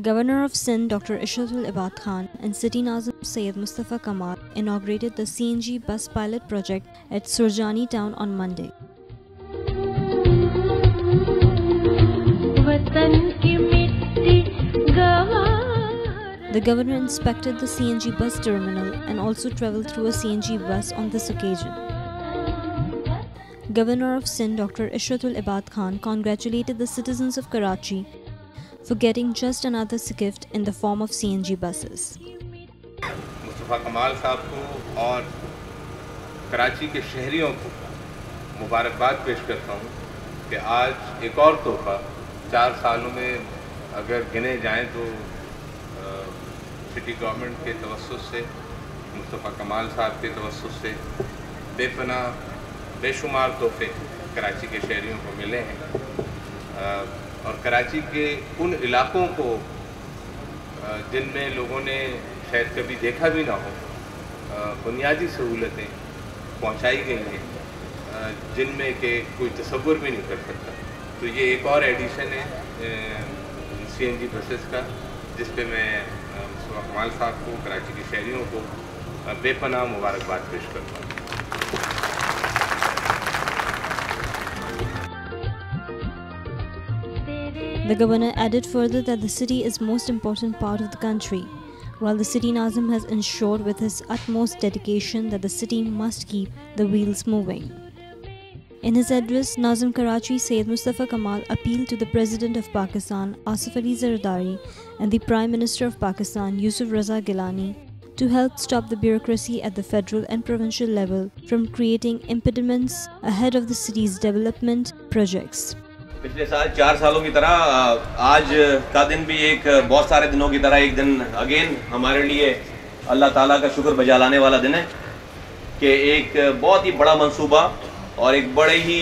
Governor of Sindh Dr. Ishratul Ibad Khan and City Nazim Syed Mustafa Kamal inaugurated the CNG bus pilot project at Surjani town on Monday. The governor inspected the CNG bus terminal and also travelled through a CNG bus on this occasion. Governor of Sindh Dr. Ishratul Ibad Khan congratulated the citizens of Karachi for getting just another gift in the form of CNG buses. Mustafa कमाल साहब को और कराची के शहरियों को मुबारकबाद पेश करता हूँ कि आज एक और तोहफा 4 सालों में अगर गिने जाएं तो सिटी गवर्नमेंट के तवस्सुस से, मुस्तफ़ा कमाल साहब के तवस्सुस से बेशुमार तोहफे कराची के शहरियों को मिले हैं और कराची के उन इलाकों को जिनमें लोगों ने शायद कभी देखा भी ना हो, बुनियादी सहूलतें पहुंचाई गई हैं जिनमें के कोई तसव्वुर भी नहीं कर सकता। तो ये एक और एडिशन है सीएनजी बसेस का, जिस पे मैं मुस्तफ़ा कमाल साहब को, कराची के शहरियों को बेपनाह मुबारकबाद पेश करता हूँ। The governor added further that the city is the most important part of the country, while the city Nazim has ensured with his utmost dedication that the city must keep the wheels moving. In his address, Nazim Karachi Syed Mustafa Kamal appealed to the President of Pakistan, Asif Ali Zardari, and the Prime Minister of Pakistan, Yusuf Raza Gilani, to help stop the bureaucracy at the federal and provincial level from creating impediments ahead of the city's development projects. पिछले साल 4 सालों की तरह आज का दिन भी एक बहुत सारे दिनों की तरह एक दिन अगेन हमारे लिए अल्लाह ताला का शुक्र बजा लाने वाला दिन है कि एक बहुत ही बड़ा मंसूबा और एक बड़े ही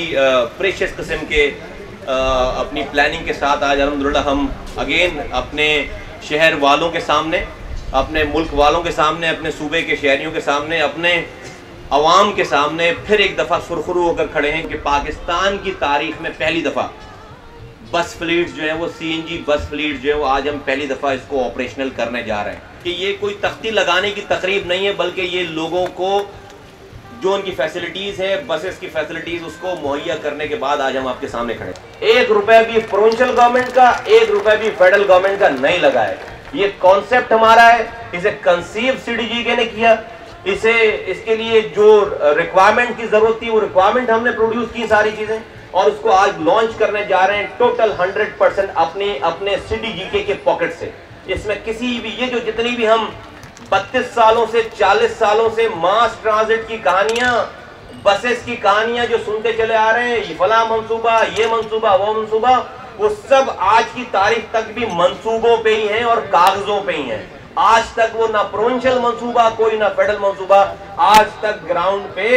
प्रेशियस किस्म के अपनी प्लानिंग के साथ आज अल्हम्दुलिल्लाह हम अगेन अपने शहर वालों के सामने, अपने मुल्क वालों के सामने, अपने सूबे के शहरियों के सामने, अपने अवाम के सामने फिर एक दफ़ा सुरखरू होकर खड़े हैं कि पाकिस्तान की तारीख में पहली दफ़ा बस फ्लीट जो है वो सीएनजी बस फ्लीट जो है वो आज हम पहली दफ़ा इसको ऑपरेशनल करने जा रहे हैं कि ये कोई तख्ती लगाने की तकरीब नहीं है, बल्कि ये लोगों को जो उनकी फैसिलिटीज़ है, बसेस की फैसिलिटीज़, उसको मुहैया करने के बाद आज हम आपके सामने खड़े हैं। 1 रुपया भी प्रोविंशियल गवर्नमेंट का, 1 रुपया भी फेडरल गवर्नमेंट का नहीं लगा है। ये कॉन्सेप्ट हमारा है, इसे कंसीव सीडीजीके ने किया, इसके लिए जो रिक्वायरमेंट की जरूरत थी वो रिक्वायरमेंट हमने प्रोड्यूस की सारी चीजें और उसको आज लॉन्च करने जा रहे हैं टोटल 100% अपने सीडीजीके के पॉकेट से। इसमें किसी भी ये जो जितनी भी हम 32 सालों से 40 सालों से मास ट्रांजिट की कहानियां, बसेस की कहानियां जो सुनते चले आ रहे हैं, ये फला मंसूबा, ये मंसूबा, वो मंसूबा, वो सब आज की तारीख तक भी मंसूबों पे ही हैं और कागजों पे ही हैं। आज तक वो ना प्रोविंशियल मंसूबा कोई, ना फेडरल मंसूबा आज तक ग्राउंड पे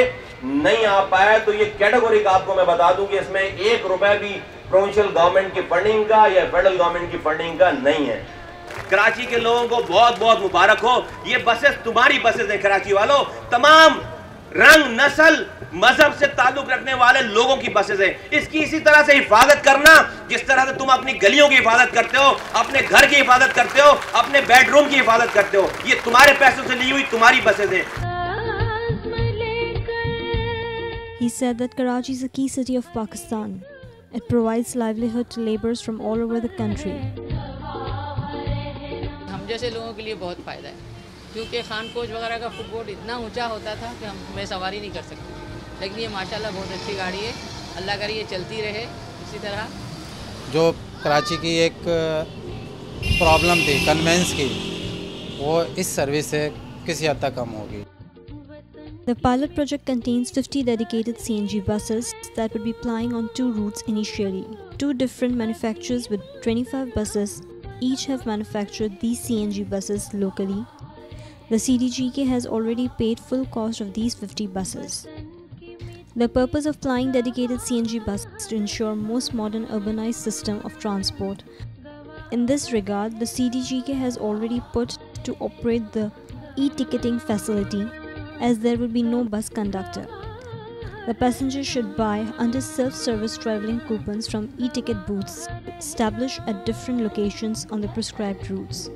नहीं आ पाया। तो ये कैटेगोरी का आपको मैं बता दूं कि इसमें 1 रुपया भी प्रोविंशियल गवर्नमेंट की फंडिंग का या फेडरल गवर्नमेंट की फंडिंग का नहीं है। कराची के लोगों को बहुत बहुत मुबारक हो। ये बसेस तुम्हारी बसेस हैं कराची वालों, तमाम रंग, नस्ल, मजहब से ताल्लुक रखने वाले लोगों की बसेस हैं। इसकी इसी तरह से हिफाजत करना जिस तरह से तुम अपनी गलियों की हिफाजत करते हो, अपने घर की हिफाजत करते हो, अपने बेडरूम की हिफाजत करते हो। ये तुम्हारे पैसों से ली हुई तुम्हारी बसेस हैं। He said that Karachi is a key city of Pakistan. It provides livelihood to laborers from all over the country. हम जैसे लोगों के लिए बहुत फ़ायदा है क्योंकि खान कोच वगैरह का फुटबोर्ड इतना ऊंचा होता था कि मैं सवारी नहीं कर सकती, लेकिन ये माशाल्लाह बहुत अच्छी गाड़ी है। अल्लाह करे ये चलती रहे इसी तरह। जो कराची की एक प्रॉब्लम थी कन्वेंस की, वो इस सर्विस से किसी हद तक कम होगी। The pilot project contains 50 dedicated CNG buses that would be plying on 2 routes initially. 2 different manufacturers with 25 buses each have manufactured these CNG buses locally. The CDGK has already paid full cost of these 50 buses. The purpose of plying dedicated CNG buses is to ensure most modern urbanized system of transport. In this regard, the CDGK has already put to operate the e-ticketing facility, as there will be no bus conductor. The passenger should buy under self-service travelling coupons from e-ticket booths established at different locations on the prescribed routes.